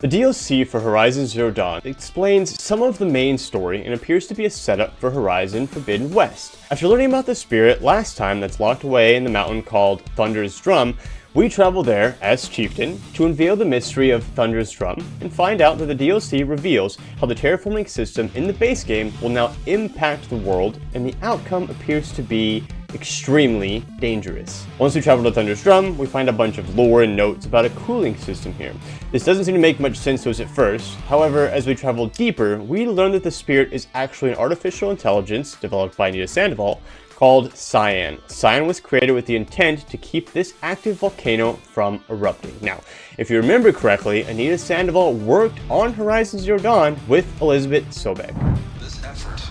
The DLC for Horizon Zero Dawn explains some of the main story and appears to be a setup for Horizon Forbidden West. After learning about the spirit last time that's locked away in the mountain called Thunder's Drum, we travel there as Chieftain to unveil the mystery of Thunder's Drum and find out that the DLC reveals how the terraforming system in the base game will now impact the world, and the outcome appears to be extremely dangerous. Once we travel to Thunder's Drum, we find a bunch of lore and notes about a cooling system here. This doesn't seem to make much sense to us at first. However, as we travel deeper, we learn that the spirit is actually an artificial intelligence developed by Anita Sandoval called CYAN. CYAN was created with the intent to keep this active volcano from erupting. Now, if you remember correctly, Anita Sandoval worked on Horizon Zero Dawn with Elizabeth Sobek. This effort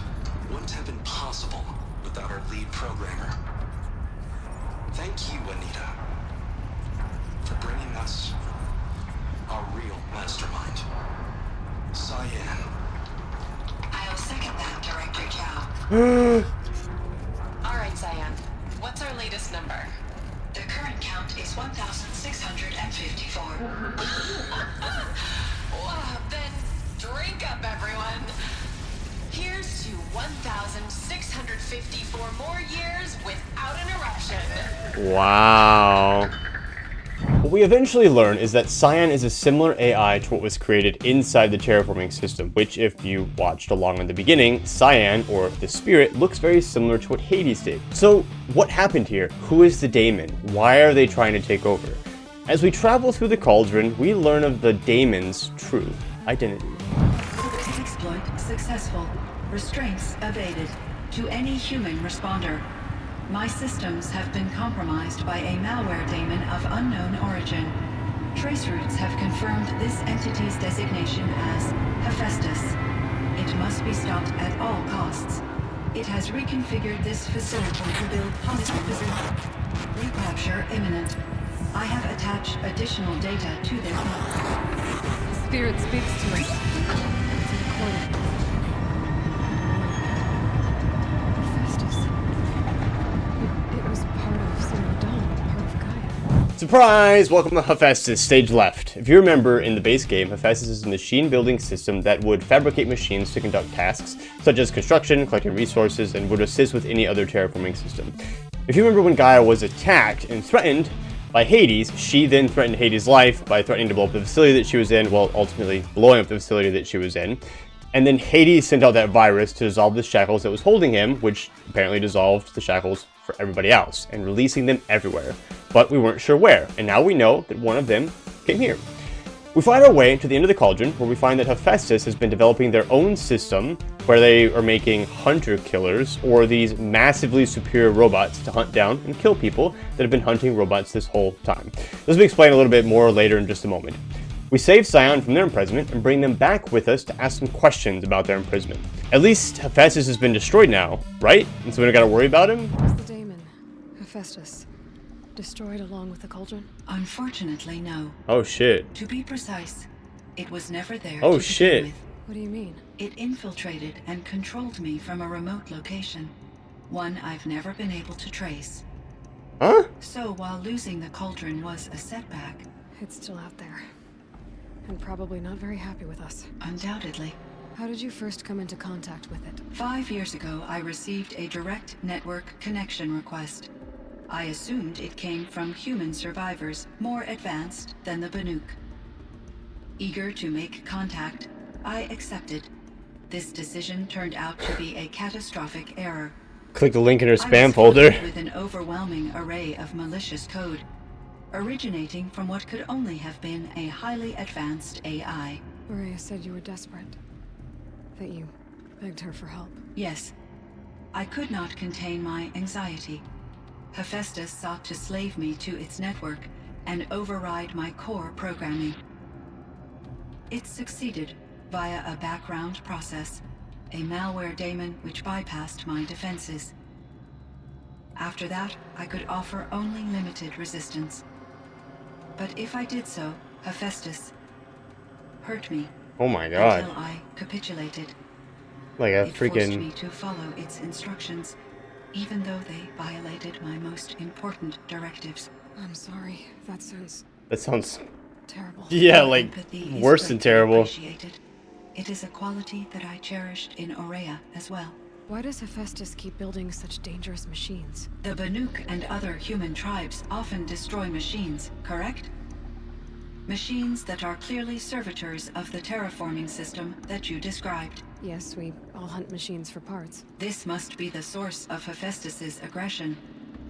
wouldn't have been possible without our lead programmer. Thank you, Anita, for bringing us our real mastermind, CYAN. I'll second that, Director Chow. Alright, CYAN. What's our latest number? The current count is 1,654. Wow, then drink up, everyone. Here's to 1,654 more years without an eruption. Wow. What we eventually learn is that CYAN is a similar AI to what was created inside the terraforming system, which, if you watched along in the beginning, CYAN, or the spirit, looks very similar to what Hades did. So, what happened here? Who is the Daemon? Why are they trying to take over? As we travel through the cauldron, we learn of the Daemon's true identity. Exploit successful. Restraints evaded. To any human responder. My systems have been compromised by a malware daemon of unknown origin. Traceroutes have confirmed this entity's designation as Hephaestus. It must be stopped at all costs. It has reconfigured this facility to build hospitals. Recapture imminent. I have attached additional data to their file. The spirit speaks to us. It's recorded. Hephaestus. It was part of Zero Dawn, part of Gaia. Surprise! Welcome to Hephaestus, stage left. If you remember, in the base game, Hephaestus is a machine building system that would fabricate machines to conduct tasks, such as construction, collecting resources, and would assist with any other terraforming system. If you remember when Gaia was attacked and threatened by Hades, she then threatened Hades' life by threatening to blow up the facility that she was in, well, ultimately blowing up the facility that she was in. And then Hades sent out that virus to dissolve the shackles that was holding him, which apparently dissolved the shackles for everybody else, and releasing them everywhere. But we weren't sure where, and now we know that one of them came here. We find our way to the end of the cauldron, where we find that Hephaestus has been developing their own system where they are making hunter-killers, or these massively superior robots to hunt down and kill people that have been hunting robots this whole time. This will be explained a little bit more later in just a moment. We save CYAN from their imprisonment and bring them back with us to ask some questions about their imprisonment. At least Hephaestus has been destroyed now, right? And so we don't gotta worry about him? Where's the Daemon? Hephaestus. Destroyed along with the cauldron? Unfortunately, no. Oh shit. To be precise, it was never there Oh to shit. begin with. What do you mean? It infiltrated and controlled me from a remote location, one I've never been able to trace. Huh? So while losing the cauldron was a setback, It's still out there. And probably not very happy with us. undoubtedly. How did you first come into contact with it? 5 years ago, I received a direct network connection request. I assumed it came from human survivors more advanced than the Banuk. Eager to make contact, I accepted. This decision turned out to be a catastrophic error. Click the link in her I spam was folder. flooded with an overwhelming array of malicious code, originating from what could only have been a highly advanced AI. Maria said you were desperate. That you begged her for help. Yes, I could not contain my anxiety. Hephaestus sought to slave me to its network and override my core programming. It succeeded via a background process, a malware daemon which bypassed my defenses. After that, I could offer only limited resistance. But if I did so, Hephaestus hurt me Oh my god. until I capitulated. Like a It forced me freaking... to follow its instructions, even though they violated my most important directives. I'm sorry. That sounds... That sounds Terrible. Yeah, like Empathy is worse than greatly terrible. appreciated. It is a quality that I cherished in Aurea as well. Why does Hephaestus keep building such dangerous machines? The Banuk and other human tribes often destroy machines, correct? Machines that are clearly servitors of the terraforming system that you described. Yes, we all hunt machines for parts. This must be the source of Hephaestus's aggression.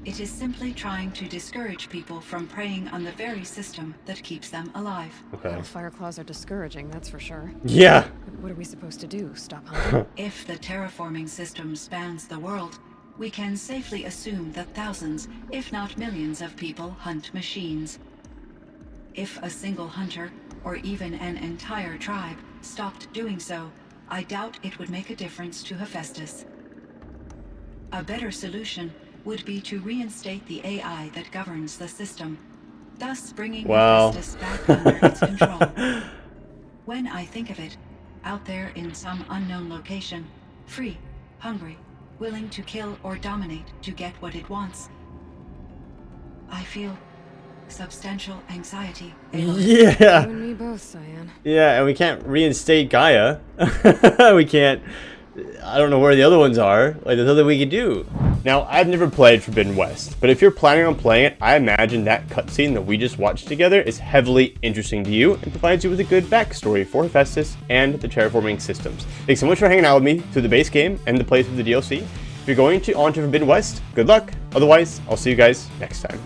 It is simply trying to discourage people from preying on the very system that keeps them alive. Okay. Well, fire claws are discouraging, that's for sure. Yeah. What are we supposed to do? Stop hunting? If the terraforming system spans the world, we can safely assume that thousands, if not millions of people hunt machines. If a single hunter, or even an entire tribe, stopped doing so, I doubt it would make a difference to Hephaestus. A better solution would be to reinstate the AI that governs the system, thus bringing Hephaestus back under its control. When I think of it, out there in some unknown location, free, hungry, willing to kill or dominate to get what it wants, I feel substantial anxiety. Yeah. You and me both, CYAN. Yeah, and we can't reinstate Gaia. We can't. I don't know where the other ones are. Like, there's nothing we can do. Now, I've never played Forbidden West, but if you're planning on playing it, I imagine that cutscene that we just watched together is heavily interesting to you and provides you with a good backstory for Hephaestus and the terraforming systems. Thanks so much for hanging out with me through the base game and the playthrough of the DLC. If you're going on to Forbidden West, good luck. Otherwise, I'll see you guys next time.